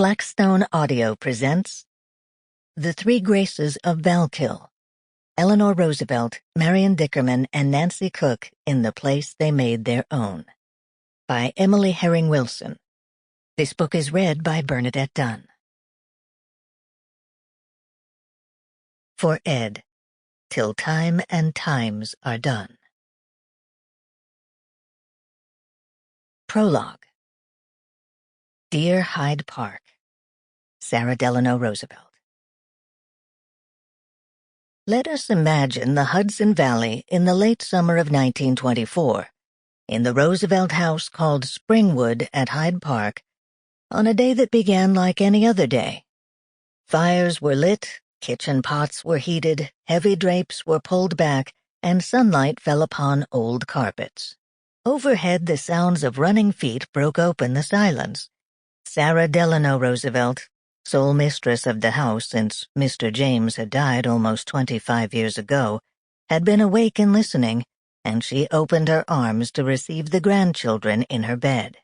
Blackstone Audio presents The Three Graces of Val-Kill, Eleanor Roosevelt, Marion Dickerman, and Nancy Cook in the Place They Made Their Own, by Emily Herring Wilson. This book is read by Bernadette Dunne. For Ed, till time and times are done. Prologue. Dear Hyde Park, Sarah Delano Roosevelt. Let us imagine the Hudson Valley in the late summer of 1924, in the Roosevelt house called Springwood at Hyde Park, on a day that began like any other day. Fires were lit, kitchen pots were heated, heavy drapes were pulled back, and sunlight fell upon old carpets. Overhead, the sounds of running feet broke open the silence. Sarah Delano Roosevelt, sole mistress of the house since Mr. James had died almost 25 years ago, had been awake and listening, and she opened her arms to receive the grandchildren in her bed.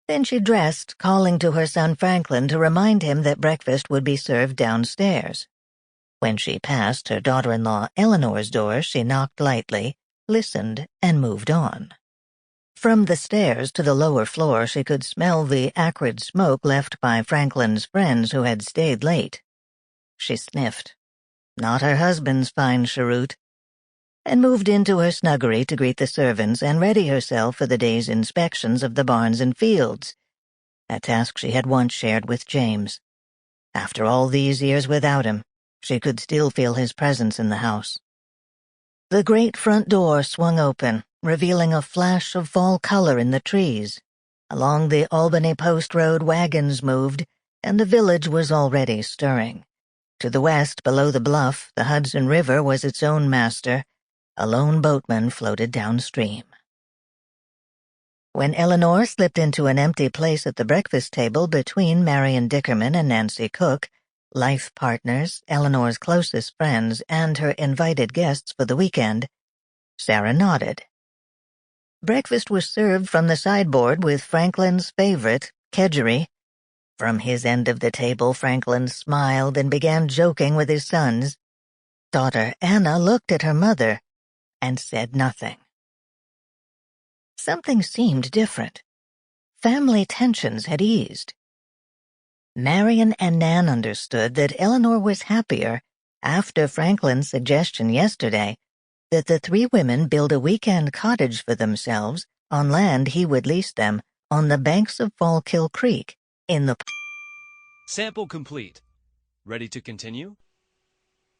Then she dressed, calling to her son Franklin to remind him that breakfast would be served downstairs. When she passed her daughter-in-law Eleanor's door, she knocked lightly, listened, and moved on. From the stairs to the lower floor she could smell the acrid smoke left by Franklin's friends who had stayed late. She sniffed. Not her husband's fine cheroot. And moved into her snuggery to greet the servants and ready herself for the day's inspections of the barns and fields, a task she had once shared with James. After all these years without him, she could still feel his presence in the house. The great front door swung open, revealing a flash of fall color in the trees. Along the Albany Post Road wagons moved, and the village was already stirring. To the west, below the bluff, the Hudson River was its own master. A lone boatman floated downstream. When Eleanor slipped into an empty place at the breakfast table between Marion Dickerman and Nancy Cook, life partners, Eleanor's closest friends, and her invited guests for the weekend, Sarah nodded. Breakfast was served from the sideboard with Franklin's favorite, kedgeree. From his end of the table, Franklin smiled and began joking with his sons. Daughter Anna looked at her mother and said nothing. Something seemed different. Family tensions had eased. Marion and Nan understood that Eleanor was happier, after Franklin's suggestion yesterday, that the three women build a weekend cottage for themselves on land he would lease them on the banks of Val-Kill Creek in the... Sample complete. Ready to continue?